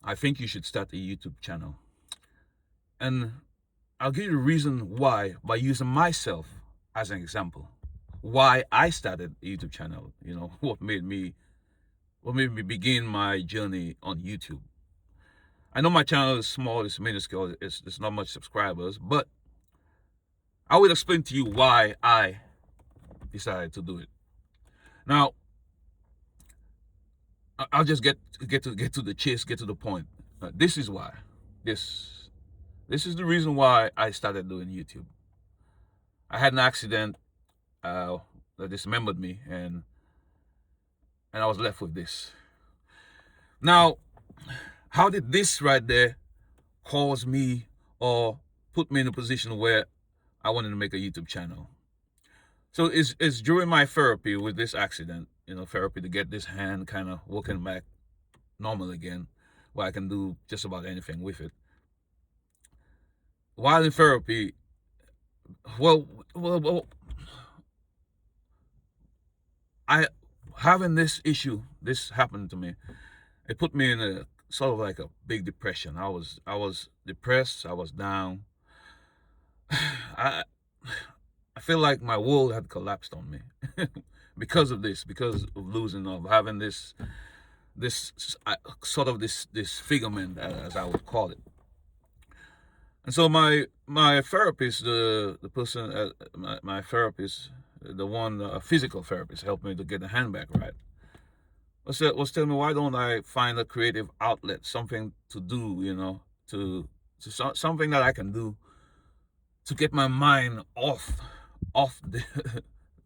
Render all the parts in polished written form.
I think you should start a YouTube channel. And I'll give you the reason why by using myself as an example. Why I started a YouTube channel, what made me begin my journey on YouTube. I know my channel is small, it's minuscule, it's not much subscribers, but I will explain to you why I decided to do it. Now, I'll just get to the chase, get to the point. This is why. This is the reason why I started doing YouTube. I had an accident that dismembered me, and I was left with this. Now, how did this right there cause me or put me in a position where I wanted to make a YouTube channel? So it's during my therapy with this accident, therapy to get this hand kind of working back normal again, where I can do just about anything with it. While in therapy, well, I having this issue, this happened to me. It put me in a sort of like a big depression. I was depressed. I was down. I feel like my world had collapsed on me because of this, because of losing, of having this sort of this disfigurement, as I would call it. And so my therapist, the person, my therapist, the one, a physical therapist, helped me to get the hand back right. Was telling me, why don't I find a creative outlet, something to do, something that I can do to get my mind off the,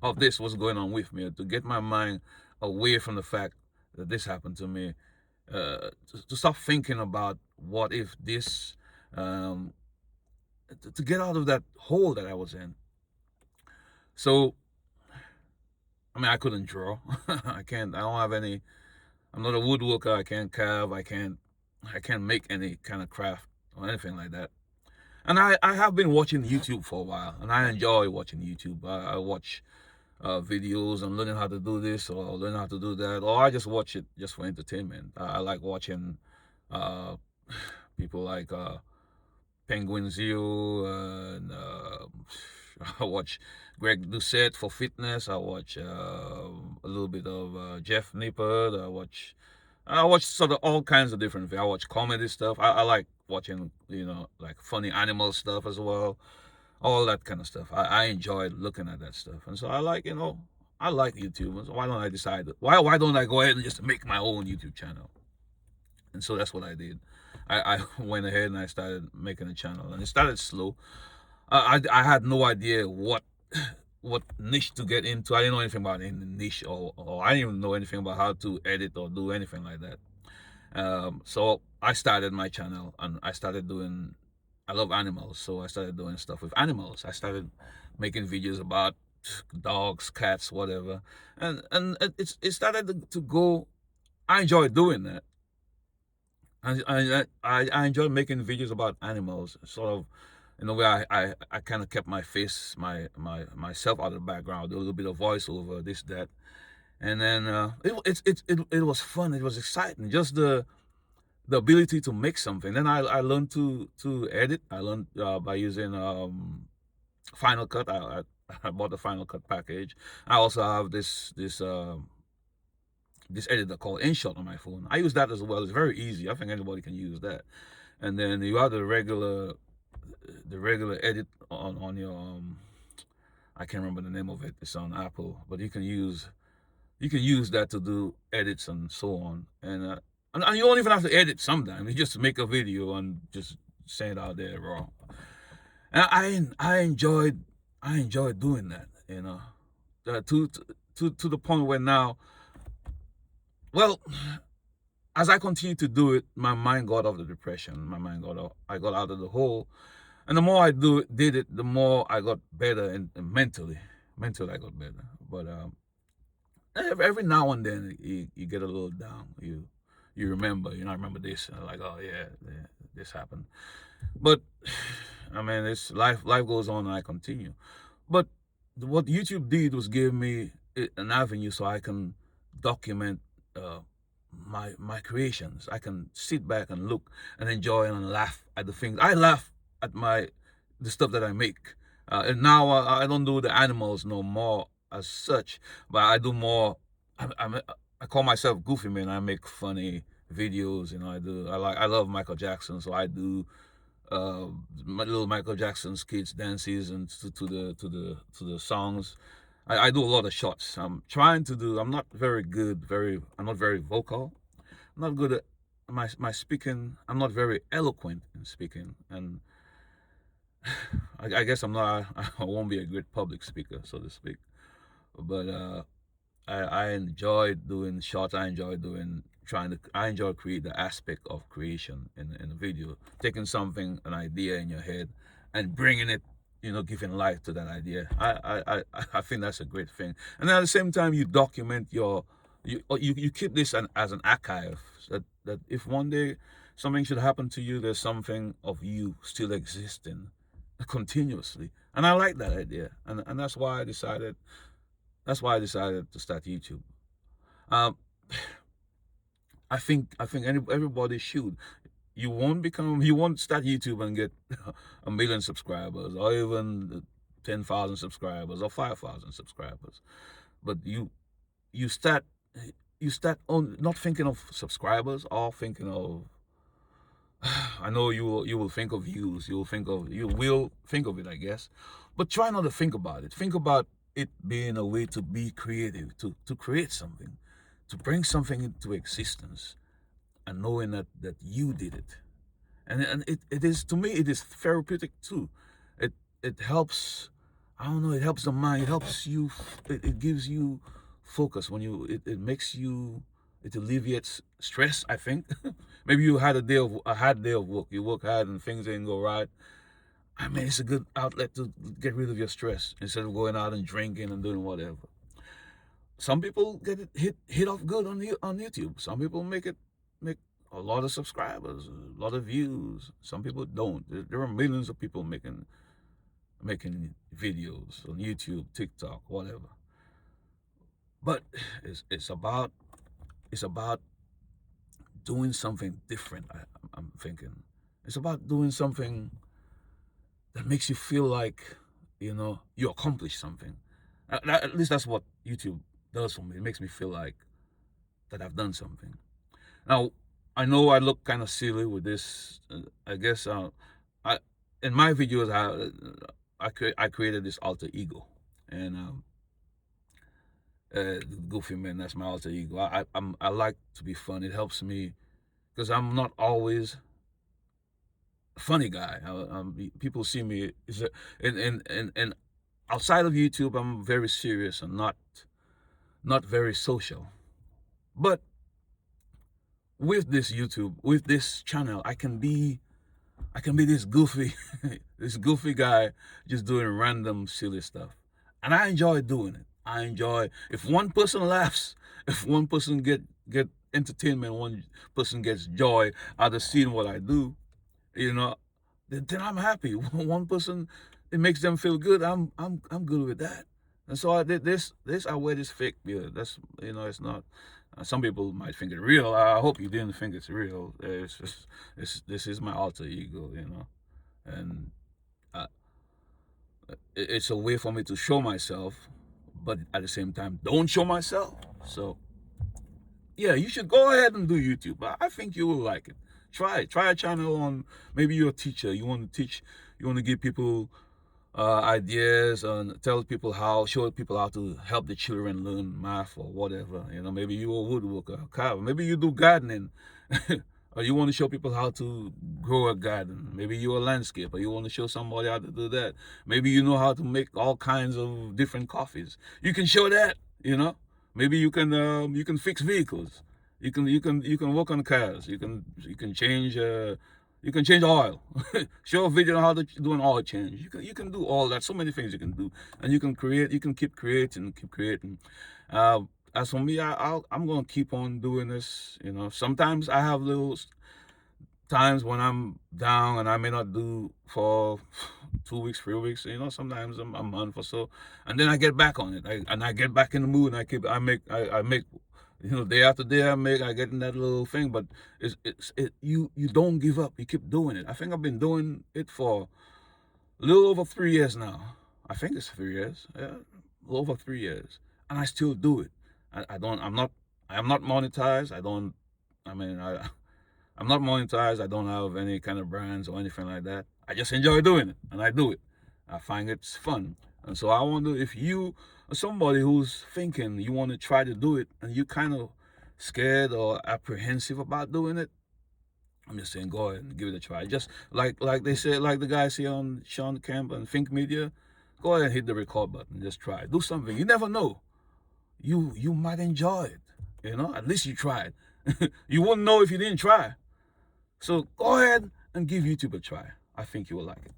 of this, what's going on with me, to get my mind away from the fact that this happened to me, to stop thinking about what if this, to get out of that hole that I was in. So, I mean, I couldn't draw. I don't have any, I'm not a woodworker. I can't carve. I can't make any kind of craft or anything like that. And I have been watching YouTube for a while, and I enjoy watching YouTube. I watch videos and learning how to do this or learning how to do that, or I just watch it just for entertainment. I like watching people like Penguin Zero, and I watch Greg Doucette for fitness. I watch a little bit of Jeff Nippert. I watch sort of all kinds of different things. I watch comedy stuff. I like watching, like funny animal stuff as well. All that kind of stuff. I enjoy looking at that stuff. And so I like, I like YouTube. And so why don't I decide, why don't I go ahead and just make my own YouTube channel? And so that's what I did. I went ahead and I started making a channel, and it started slow. I had no idea what niche to get into. I didn't know anything about any niche, or I didn't even know anything about how to edit or do anything like that. So I started my channel, and I love animals, so I started doing stuff with animals. I started making videos about dogs, cats, whatever, and it started to go. I enjoy doing that. I enjoy making videos about animals, sort of in a way. I kind of kept my face, myself out of the background, do a little bit of voiceover, this, that. And then it was fun, it was exciting, just the ability to make something. Then I learned to edit. I learned by using Final Cut. I bought the Final Cut package. I also have this editor called InShot on my phone. I use that as well. It's very easy. I think anybody can use that. And then you have the regular edit on your I can't remember the name of it. It's on Apple, but you can use that to do edits and so on. And you don't even have to edit sometimes. You just make a video and just send it out there raw. And I enjoyed doing that, to the point where now, well, as I continued to do it, my mind got off the depression. I got out of the hole. And the more I did it, the more I got better, and mentally I got better. But every now and then you get a little down. You remember, I remember this, and like, oh yeah, this happened. But I mean, it's life goes on, and I continue. But what YouTube did was give me an avenue so I can document my creations. I can sit back and look and enjoy and laugh at the things. I laugh at the stuff that I make. And now I don't do the animals no more as such, but I do more. I call myself Goofy Man. I make funny videos. I love Michael Jackson, so I do my little Michael Jackson skits, dances, and to the songs. I do a lot of shots. I'm trying to do. I'm not very good. I'm not very vocal. I'm not good at my speaking. I'm not very eloquent in speaking, and I guess I'm not. I won't be a great public speaker, so to speak. But I enjoy doing shots. I enjoy create the aspect of creation in a video, taking something, an idea in your head, and bringing it, giving life to that idea. I think that's a great thing. And at the same time, you document you keep this as an archive, that if one day something should happen to you, there's something of you still existing continuously. And I like that idea, and that's why I decided to start YouTube. Um, I think everybody should. You won't start YouTube and get a million subscribers, or even 10,000 subscribers, or 5,000 subscribers. But you start you start on not thinking of subscribers, or thinking of I know you will think of views, you will think of it, I guess. But try not to think about it. Think about it being a way to be creative, to create something, to bring something into existence, and knowing that you did it. And it is, to me, it is therapeutic too. It helps. I don't know, it helps the mind, it helps you, it gives you focus. It makes you, it alleviates stress, I think. Maybe you had a hard day of work, you work hard and things didn't go right. I mean, it's a good outlet to get rid of your stress instead of going out and drinking and doing whatever. Some people get it hit off good on YouTube. Some people make a lot of subscribers, a lot of views. Some people don't. There are millions of people making videos on YouTube, TikTok, whatever. But it's about doing something different. I'm thinking it's about doing something that makes you feel like you accomplished something. At least that's what YouTube does for me. It makes me feel like that I've done something. Now, I know I look kind of silly with this. I guess I in my videos I created this alter ego, and Goofy Man. That's my alter ego. I like to be fun. It helps me because I'm not always a funny guy. People see me and outside of YouTube, I'm very serious and not very social. But with this YouTube, with this channel, I can be this goofy, this goofy guy just doing random silly stuff, and I enjoy doing it. I enjoy if one person laughs, if one person get entertainment, one person gets joy out of seeing what I do, you know, then I'm happy. One person, it makes them feel good. I'm good with that. And so I did this. I wear this fake beard. That's it's not. Some people might think it real. I hope you didn't think it's real. It's just this is my alter ego, and uh, it's a way for me to show myself, but at the same time, don't show myself. So yeah, you should go ahead and do YouTube. I think you will like it. Try it. Try a channel on. Maybe you're a teacher. You want to teach. You want to give people ideas and show people how to help the children learn math or whatever. Maybe you're a woodworker, carver. Maybe you do gardening, or you want to show people how to grow a garden. Maybe you're a landscaper. You want to show somebody how to do that. Maybe you know how to make all kinds of different coffees. You can show that. Maybe you can fix vehicles. You can work on cars. You can change oil. Show a video on how to do an oil change. You can do all that. So many things you can do, and you can create. You can keep creating, keep creating. As for me, I'm gonna keep on doing this. Sometimes I have little times when I'm down and I may not do for 2 weeks, 3 weeks. Sometimes a month or so, and then I get back on it. I get back in the mood, and I make Day after day I get in that little thing, but you don't give up. You keep doing it. I think I've been doing it for a little over 3 years now. I think it's 3 years. Yeah, a little over 3 years, and I still do it. I don't. I'm not monetized. I don't. I mean, I'm not monetized. I don't have any kind of brands or anything like that. I just enjoy doing it, and I do it. I find it's fun. And so I wonder if you are somebody who's thinking you want to try to do it and you kind of scared or apprehensive about doing it. I'm just saying, go ahead and give it a try. Just like they said, like the guys here on Sean Camp and Think Media, go ahead and hit the record button. Just try. Do something. You never know. You might enjoy it. At least you tried. You wouldn't know if you didn't try. So go ahead and give YouTube a try. I think you will like it.